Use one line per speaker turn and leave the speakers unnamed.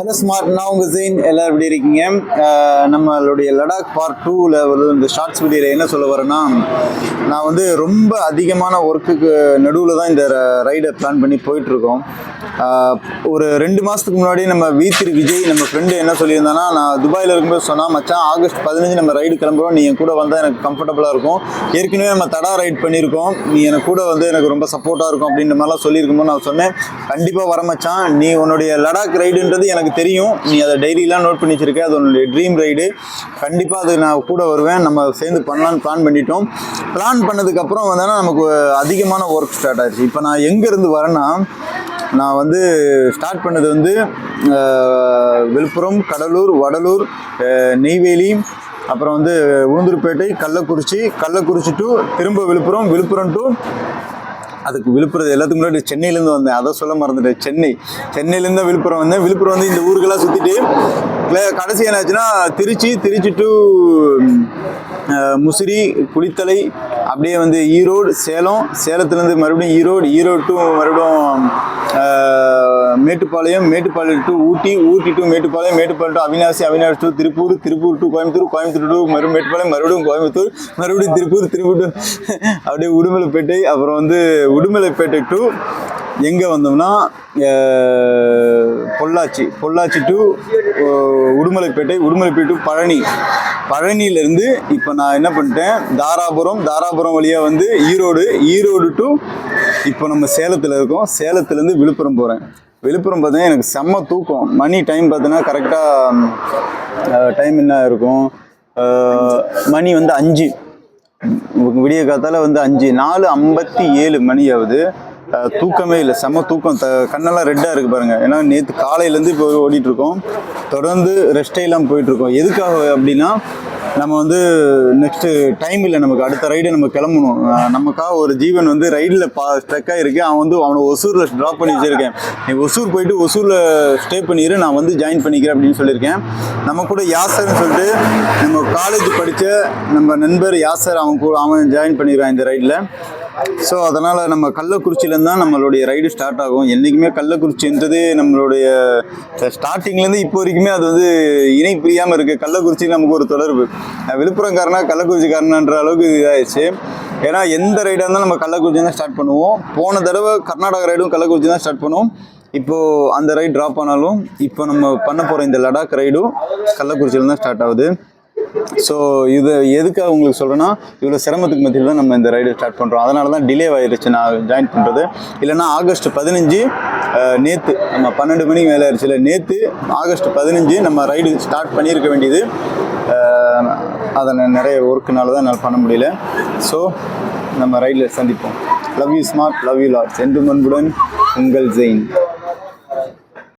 Hello smart, நான் உங்கள் ஜெயின். எல்லோரும் எப்படி இருக்கீங்க? நம்மளுடைய லடாக் பார்ட் 2ல் இந்த ஷார்ட்ஸ் வீடியோவில் என்ன சொல்ல வரேன்னா, நான் வந்து ரொம்ப அதிகமான ஒர்க்குக்கு நடுவில் தான் இந்த ரைடை பிளான் பண்ணி போயிட்டுருக்கோம். ஒரு 2 மாதத்துக்கு முன்னாடி நம்ம V3 விஜய் நம்ம ஃப்ரெண்டு என்ன சொல்லியிருந்தானா, நான் துபாயில் இருக்கும்போது சொன்னால், மச்சான் ஆகஸ்ட் 15 நம்ம ரைடு கிளம்புறோம், நீ என் கூட வந்தால் எனக்கு கம்ஃபர்டபுளாக இருக்கும், ஏற்கனவே நம்ம தடா ரைட் பண்ணியிருக்கோம், நீ எனக்கு கூட வந்து எனக்கு ரொம்ப சப்போர்ட்டாக இருக்கும் அப்படின்ற மாதிரிலாம் சொல்லியிருக்கும்போது நான் சொன்னேன், கண்டிப்பாக வர மச்சான், நீ உன்னுடைய லடாக் ரைடுன்றது எனக்கு தெரியும், நீ அதை டைரிலாம் நோட் பண்ணி வச்சிருக்க, அது உன்னுடைய ட்ரீம் ரைடு, கண்டிப்பாக அது நான் கூட வருவேன், நம்ம சேர்ந்து பண்ணலான்னு பிளான் பண்ணிட்டோம். பிளான் பண்ணதுக்கப்புறம் வந்தோன்னா நமக்கு அதிகமான ஒர்க் ஸ்டார்ட் ஆயிடுச்சு. இப்போ நான் எங்கேருந்து வரேன்னா, நான் வந்து ஸ்டார்ட் பண்ணது வந்து விழுப்புரம், கடலூர், வடலூர், நெய்வேலி, அப்புறம் வந்து உளுந்தூர்பேட்டை, கள்ளக்குறிச்சி டு திரும்ப விழுப்புரம் டு அதுக்கு விழுப்புரம் எல்லாத்துக்கு முன்னாடி சென்னையிலேருந்து வந்தேன், அதை சொல்ல மறந்துட்டேன். சென்னையிலேருந்து விழுப்புரம் வந்தேன். விழுப்புரம் வந்து இந்த ஊருக்கெல்லாம் சுற்றிட்டு கடைசி என்னாச்சுன்னா திருச்சி டு முசிறி, குளித்தலை, அப்படியே வந்து ஈரோடு, சேலத்துலேருந்து மறுபடியும் ஈரோடு டு மறுபடியும் Mettupalayam to Ooty to Mettupalayam to Avinashi to Tiruppur to Coimbatore to மறுபடியும் மேட்டுப்பாளையம், மறுபடியும் கோயம்புத்தூர், மறுபடியும் திருப்பூர் டு அப்படியே உடுமலைப்பேட்டை, அப்புறம் வந்து உடுமலைப்பேட்டை டு எங்கே வந்தோம்னா பொள்ளாச்சி டு உடுமலைப்பேட்டை டு பழனியிலேருந்து இப்போ நான் என்ன பண்ணிட்டேன், தாராபுரம் வழியாக வந்து ஈரோடு டு இப்போ நம்ம சேலத்தில் இருக்கோம். சேலத்துலேருந்து விழுப்புரம் போகிறேன். விழுப்புரம் பார்த்தீங்கன்னா எனக்கு செம்ம தூக்கம். மணி டைம் பார்த்தீங்கன்னா கரெக்டாக டைம் என்ன இருக்கும், மணி வந்து 5, விடிய காத்தால வந்து 5, 4:57 மணி ஆகுது. தூக்கமே இல்லை, செம்ம தூக்கம். கண்ணெல்லாம் ரெட்டாக இருக்குது பாருங்கள். ஏன்னா நேற்று காலையிலேருந்து இப்போ ஓடிட்டுருக்கோம், தொடர்ந்து ரெஸ்டே இல்லாமல் போயிட்டுருக்கோம். எதுக்காக அப்படின்னா, நம்ம வந்து நெக்ஸ்ட்டு டைம் இல்லை, நமக்கு அடுத்த ரைடு நம்ம கிளம்பணும். நமக்காக ஒரு ஜீவன் வந்து ரைடில் ஸ்ட்ரக் ஆகிருக்கு. அவனை ஒசூரில் ட்ராப் பண்ணி வச்சுருக்கேன். நீ ஒசூர் போயிட்டு ஒசூரில் ஸ்டே பண்ணிடு, நான் வந்து ஜாயின் பண்ணிக்கிறேன் அப்படின்னு சொல்லியிருக்கேன். நம்ம கூட யாசர்னு சொல்லிட்டு நம்ம காலேஜ் படித்த நம்ம நண்பர் யாசர், அவன் ஜாயின் பண்ணிடுறான் இந்த ரைடில். ஸோ அதனால் நம்ம கள்ளக்குறிச்சியிலேருந்து தான் நம்மளுடைய ரைடு ஸ்டார்ட் ஆகும். என்றைக்குமே கள்ளக்குறிச்சின்றது நம்மளுடைய ஸ்டார்டிங்லேருந்து இப்போ வரைக்குமே அது வந்து இணை பிரியாமல் இருக்குது. கள்ளக்குறிச்சிக்கு நமக்கு ஒரு தொடர்பு. விழுப்புரம்காரனா கள்ளக்குறிச்சிக்காரனான்ற அளவுக்கு இதாகிடுச்சு. ஏன்னா எந்த ரைடாக இருந்தாலும் நம்ம கள்ளக்குறிச்சி தான் ஸ்டார்ட் பண்ணுவோம். போன தடவை கர்நாடகா ரைடும் கள்ளக்குறிச்சி தான் ஸ்டார்ட் பண்ணுவோம். இப்போது அந்த ரைடு ட்ராப் ஆனாலும் இப்போ நம்ம பண்ண போகிற இந்த லடாக் ரைடும் கள்ளக்குறிச்சியில் தான் ஸ்டார்ட் ஆகுது. ஸோ இது எதுக்காக உங்களுக்கு சொல்கிறேன்னா, இவ்வளோ சிரமத்துக்கு மத்தியில் தான் நம்ம இந்த ரைடு ஸ்டார்ட் பண்ணுறோம். அதனால தான் டிலே ஆகிடுச்சு நான் ஜாயின் பண்ணுறது. இல்லைனா ஆகஸ்ட் 15 நேற்று நம்ம 12 மணிக்கு மேலே ஆயிடுச்சு இல்லை, நேற்று ஆகஸ்ட் 15 நம்ம ரைடு ஸ்டார்ட் பண்ணியிருக்க வேண்டியது. அதை நிறைய ஒர்க்குனால தான் என்னால் பண்ண முடியல. ஸோ நம்ம ரைடில் சந்திப்போம். Love you smart, love you lots. என்று அன்புடன் உங்கள் ஜெயின்.